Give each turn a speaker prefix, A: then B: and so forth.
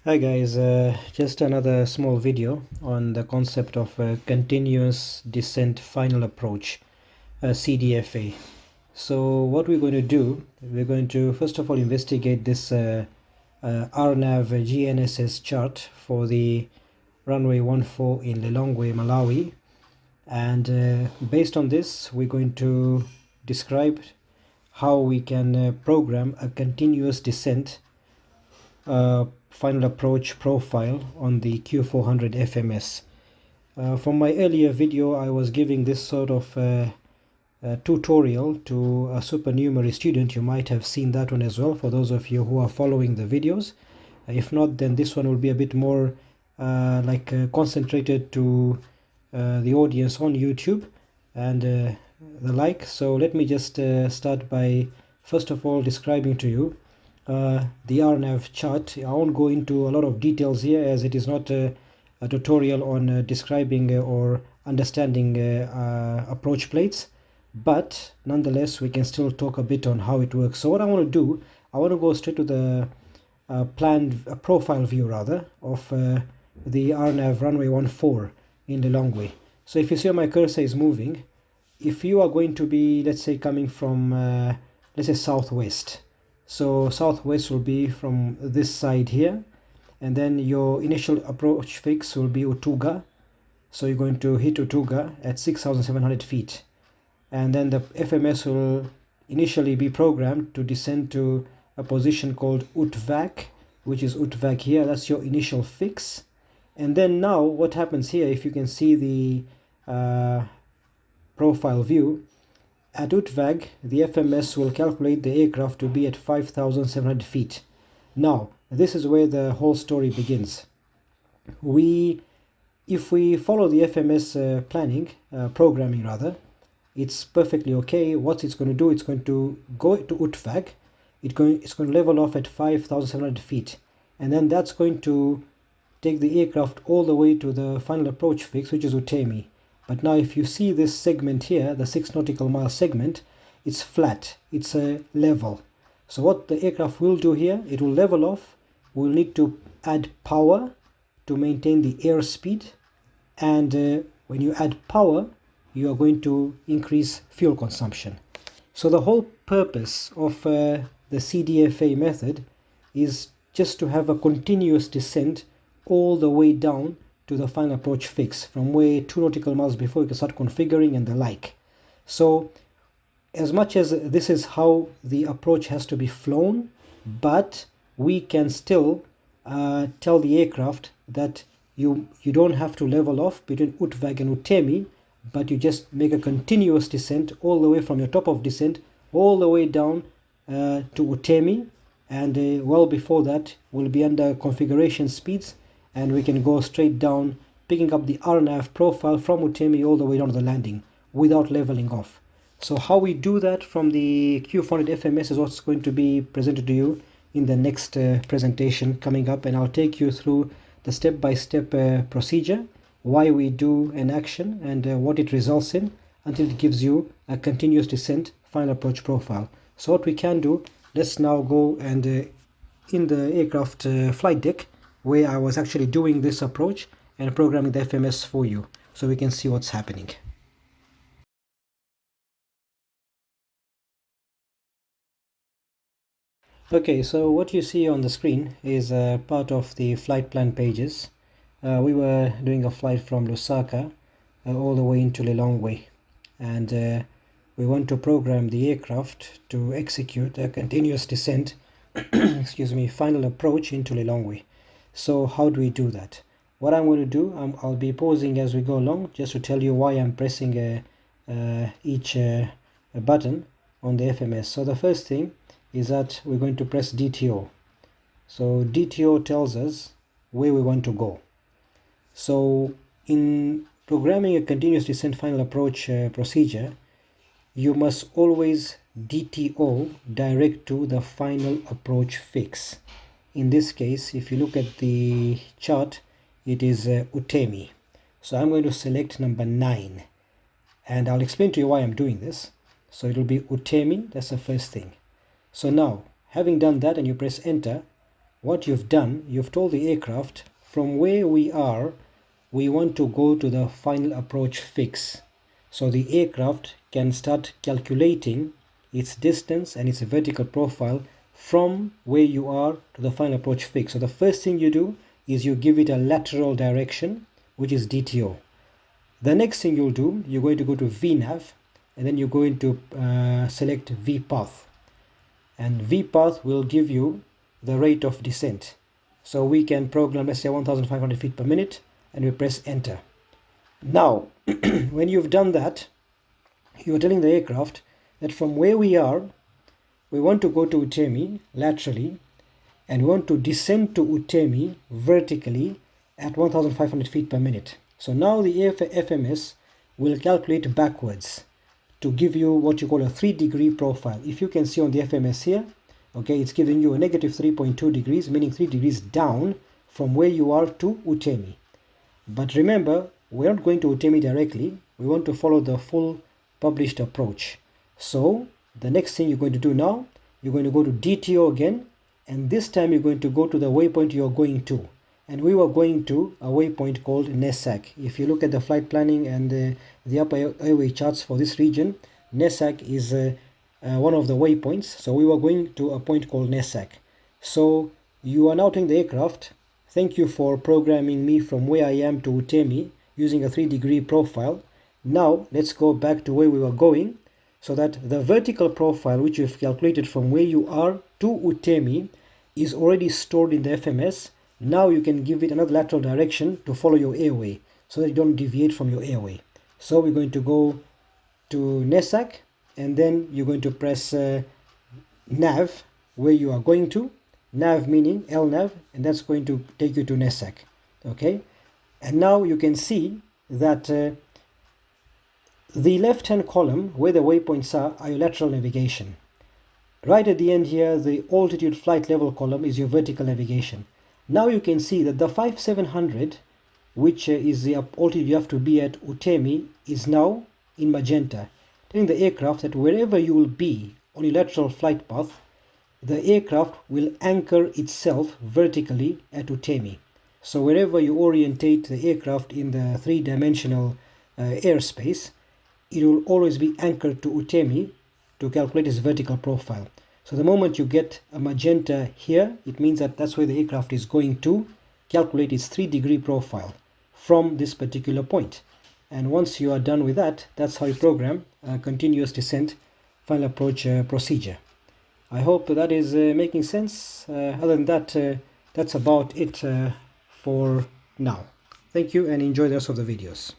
A: Hi guys, just another small video on the concept of continuous descent final approach, CDFA. So what we're going to do, we're going to first of all investigate this RNAV GNSS chart for the runway 14 in Lilongwe, Malawi, and based on this we're going to describe how we can program a continuous descent final approach profile on the Q400 FMS. From my earlier video, I was giving this sort of tutorial to a supernumerary student. You might have seen that one as well for those of you who are following the videos. If not, then this one will be a bit more concentrated to the audience on YouTube and the like. So let me just start by first of all describing to you the RNAV chart. I won't go into a lot of details here as it is not a tutorial on describing or understanding approach plates, but nonetheless we can still talk a bit on how it works. So what I want to do, I want to go straight to the planned profile view rather of the RNAV runway 14 in Lilongwe. So if you see my cursor is moving, if you are going to be, let's say, coming from let's say southwest, so southwest will be from this side here, and then your initial approach fix will be Utuga. So you're going to hit Utuga at 6,700 feet, and then the FMS will initially be programmed to descend to a position called Utvak, which is Utvak here. That's your initial fix. And then now what happens here, if you can see the profile view, at Utvag, the FMS will calculate the aircraft to be at 5,700 feet. Now, this is where the whole story begins. If we follow the FMS programming rather, it's perfectly okay. What it's going to do, it's going to go to Utvag. It's going to level off at 5,700 feet. And then that's going to take the aircraft all the way to the final approach fix, which is Utemi. But now if you see this segment here, the 6 nautical mile segment, it's flat, it's a level. So what the aircraft will do here, it will level off. We'll need to add power to maintain the airspeed, and when you add power, you are going to increase fuel consumption. So the whole purpose of the CDFA method is just to have a continuous descent all the way down to the final approach fix, from where 2 nautical miles before you can start configuring and the like. So as much as this is how the approach has to be flown, but we can still tell the aircraft that you don't have to level off between Utvag and Utemi, but you just make a continuous descent all the way from your top of descent all the way down to Utemi, and well before that will be under configuration speeds, and we can go straight down, picking up the RNAV profile from Utemi all the way down to the landing without leveling off. So how we do that from the Q400 FMS is what's going to be presented to you in the next presentation coming up, and I'll take you through the step-by-step procedure, why we do an action, and what it results in, until it gives you a continuous descent final approach profile. So what we can do, let's now go and in the aircraft flight deck, where I was actually doing this approach and programming the FMS for you, so we can see what's happening. Okay, so what you see on the screen is part of the flight plan pages. We were doing a flight from Lusaka all the way into Lilongwe, and we want to program the aircraft to execute a continuous descent excuse me, final approach into Lilongwe. So how do we do that? What I'm going to do, I'll be pausing as we go along just to tell you why I'm pressing each button on the FMS. So the first thing is that we're going to press DTO. So DTO tells us where we want to go. So in programming a continuous descent final approach procedure, you must always DTO direct to the final approach fix. In this case, if you look at the chart, it is Utemi. So I'm going to select number 9, and I'll explain to you why I'm doing this. So it will be Utemi, that's the first thing. So now, having done that and you press enter, what you've done, you've told the aircraft from where we are, we want to go to the final approach fix. So the aircraft can start calculating its distance and its vertical profile from where you are to the final approach fix. So the first thing you do is you give it a lateral direction, which is DTO. The next thing you'll do, you're going to go to VNav, and then you're going to select VPath. And VPath will give you the rate of descent. So we can program, let's say 1,500 feet per minute, and we press enter. Now, when you've done that, you're telling the aircraft that from where we are, we want to go to Utemi laterally, and we want to descend to Utemi vertically at 1,500 feet per minute. So now the FMS will calculate backwards to give you what you call a 3-degree profile. If you can see on the FMS here, okay, it's giving you a negative 3.2 degrees, meaning 3 degrees down from where you are to Utemi. But remember, we're not going to Utemi directly. We want to follow the full published approach. So the next thing you're going to do now, you're going to go to DTO again, and this time you're going to go to the waypoint you're going to. And we were going to a waypoint called Nesak. If you look at the flight planning and the upper airway charts for this region, Nesak is one of the waypoints. So we were going to a point called Nesak. So you are now telling the aircraft, thank you for programming me from where I am to Utemi using a 3-degree profile. Now let's go back to where we were going, so that the vertical profile which you've calculated from where you are to Utemi is already stored in the FMS. Now you can give it another lateral direction to follow your airway so that you don't deviate from your airway. So we're going to go to Nesak, and then you're going to press nav where you are going to. Nav meaning LNAV, and that's going to take you to Nesak. Okay, and now you can see that the left hand column where the waypoints are your lateral navigation. Right at the end here, the altitude flight level column is your vertical navigation. Now you can see that the 5700, which is the altitude you have to be at Utemi, is now in magenta, telling the aircraft that wherever you will be on your lateral flight path, the aircraft will anchor itself vertically at Utemi. So wherever you orientate the aircraft in the 3-dimensional airspace, it will always be anchored to Utemi to calculate its vertical profile. So the moment you get a magenta here, it means that that's where the aircraft is going to calculate its 3-degree profile from this particular point. And once you are done with that, that's how you program a continuous descent final approach procedure. I hope that is making sense. Other than that, that's about it for now. Thank you, and enjoy the rest of the videos.